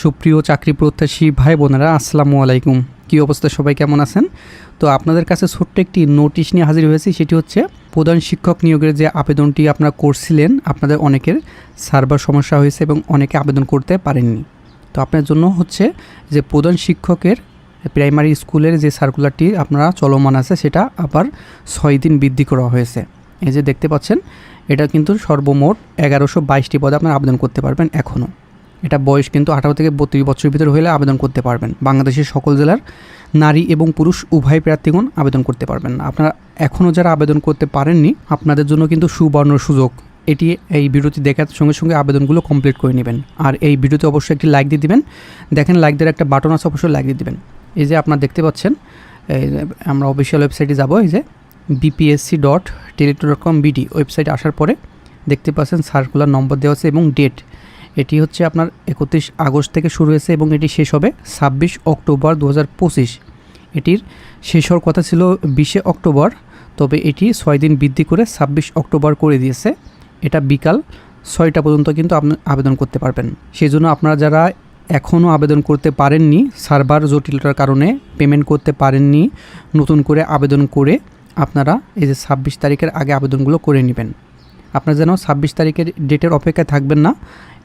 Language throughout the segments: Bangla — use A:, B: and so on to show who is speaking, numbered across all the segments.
A: সুপ্রিয় চাকরি প্রত্যাশী ভাই বোনেরা, আসসালামু আলাইকুম। কী অবস্থা, সবাই কেমন আছেন? তো আপনাদের কাছে ছোট্ট একটি নোটিশ নিয়ে হাজির হয়েছি। সেটি হচ্ছে প্রধান শিক্ষক নিয়োগের যে আবেদনটি আপনারা করছিলেন, আপনাদের অনেকের সার্ভার সমস্যা হয়েছে এবং অনেকে আবেদন করতে পারেননি। তো আপনার জন্য হচ্ছে যে প্রধান শিক্ষকের প্রাইমারি স্কুলের যে সার্কুলারটি আপনারা চলমান আছে, সেটা আবার 6 দিন বৃদ্ধি করা হয়েছে। এই যে দেখতে পাচ্ছেন, এটা কিন্তু সর্বমোট 1122টি পদে আপনারা আবেদন করতে পারবেন। এখনও এটা বয়স কিন্তু 18 থেকে 32 বছরের ভিতরে হলে আবেদন করতে পারবেন। বাংলাদেশের সকল জেলার নারী এবং পুরুষ উভয় প্রার্থীগণ আবেদন করতে পারবেন না। আপনারা এখনও যারা আবেদন করতে পারেননি, আপনাদের জন্য কিন্তু সুবর্ণ সুযোগ। এটি এই ভিডিওটি দেখার সঙ্গে সঙ্গে আবেদনগুলো কমপ্লিট করে নেবেন। আর এই ভিডিওতে অবশ্যই একটি লাইক দিয়ে দিবেন। দেখেন, লাইক দেওয়ার একটা বাটন আছে, অবশ্যই লাইক দিয়ে দিবেন। এই যে আপনারা দেখতে পাচ্ছেন, আমরা অফিসিয়াল ওয়েবসাইটে যাব। এই যে bpsc.tele2.com.bd ওয়েবসাইটে আসার পরে দেখতে পাচ্ছেন সার্কুলার নম্বর দেওয়া আছে এবং ডেট। এটি হচ্ছে আপনার 31 আগস্ট থেকে শুরু হয়েছে এবং এটি শেষ হবে 26 অক্টোবর 2025। এটির শেষ হওয়ার কথা ছিল 20 অক্টোবর, তবে এটি 6 দিন বৃদ্ধি করে 26 অক্টোবর করে দিয়েছে। এটা বিকাল 6টা পর্যন্ত কিন্তু আপনি আবেদন করতে পারবেন। সেই জন্য আপনারা যারা এখনও আবেদন করতে পারেননি, সার্ভার জটিলতার কারণে পেমেন্ট করতে পারেননি, নতুন করে আবেদন করে আপনারা এই যে 26 তারিখের আগে আবেদনগুলো করে নেবেন। আপনারা যেন 26 তারিখের ডেটের অপেক্ষায় থাকবেন না।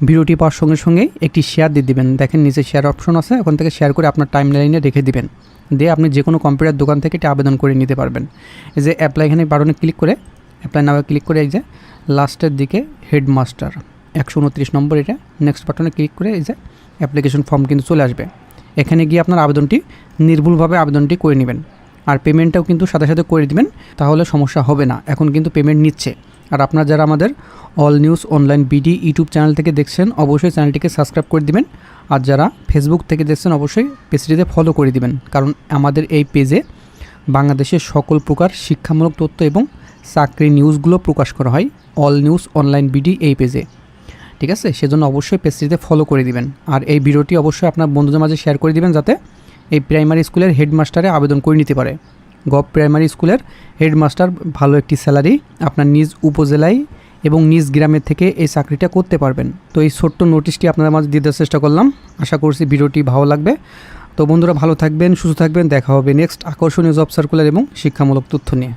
A: ভিডিওটি পাওয়ার সঙ্গে সঙ্গেই একটি শেয়ার দিয়ে দিবেন। দেখেন, নিচে শেয়ার অপশন আছে, ওখান থেকে শেয়ার করে আপনার টাইম লাইনে রেখে দিবেন। দিয়ে আপনি যে কোনো কম্পিউটার দোকান থেকে এটি আবেদন করে নিতে পারবেন। এই যে অ্যাপ্লাই, এখানে বাটনে ক্লিক করে অ্যাপ্লাই নামে ক্লিক করে এই যে লাস্টের দিকে হেডমাস্টার 129 নম্বর, এটা নেক্সট বাটনে ক্লিক করে এই যে অ্যাপ্লিকেশন ফর্ম কিন্তু চলে আসবে। এখানে গিয়ে আপনার আবেদনটি নির্ভুলভাবে আবেদনটি করে নেবেন। আর পেমেন্টটাও কিন্তু সাথে সাথে করে দিবেন, তাহলে সমস্যা হবে না। এখন কিন্তু পেমেন্ট নিচ্ছে। আর আপনারা যারা আমাদের all news online BD YouTube channel থেকে দেখছেন, অবশ্যই চ্যানেলটিকে সাবস্ক্রাইব করে দিবেন। আর যারা ফেসবুক থেকে দেখছেন, অবশ্যই পেজটিতে ফলো করে দিবেন, কারণ আমাদের এই পেজে বাংলাদেশের সকল প্রকার শিক্ষামূলক তথ্য এবং চাকরি নিউজগুলো প্রকাশ করা হয় অল নিউজ অনলাইন বিডি এই পেজে। ঠিক আছে, সেজন্য অবশ্যই পেজটিতে ফলো করে দিবেন। আর এই ভিডিওটি অবশ্যই আপনার বন্ধুদের মাঝে শেয়ার করে দিবেন, যাতে এই প্রাইমারি স্কুলের হেডমাস্টারে আবেদন করে নিতে পারে। গভ প্রাইমারি স্কুলের হেডমাস্টার ভালো একটি স্যালারি, আপনার নিজ উপজেলায় এবং নিজ গ্রামের থেকে এই চাকরিটা করতে পারবেন। তো এই ছোট্ট নোটিশটি আপনাদের মাঝে দিয়ে দেওয়ার চেষ্টা করলাম। আশা করছি ভিডিওটি ভালো লাগবে। তো বন্ধুরা, ভালো থাকবেন, সুস্থ থাকবেন। দেখা হবে নেক্সট আকর্ষণীয় জব সার্কুলার এবং শিক্ষামূলক তথ্য নিয়ে।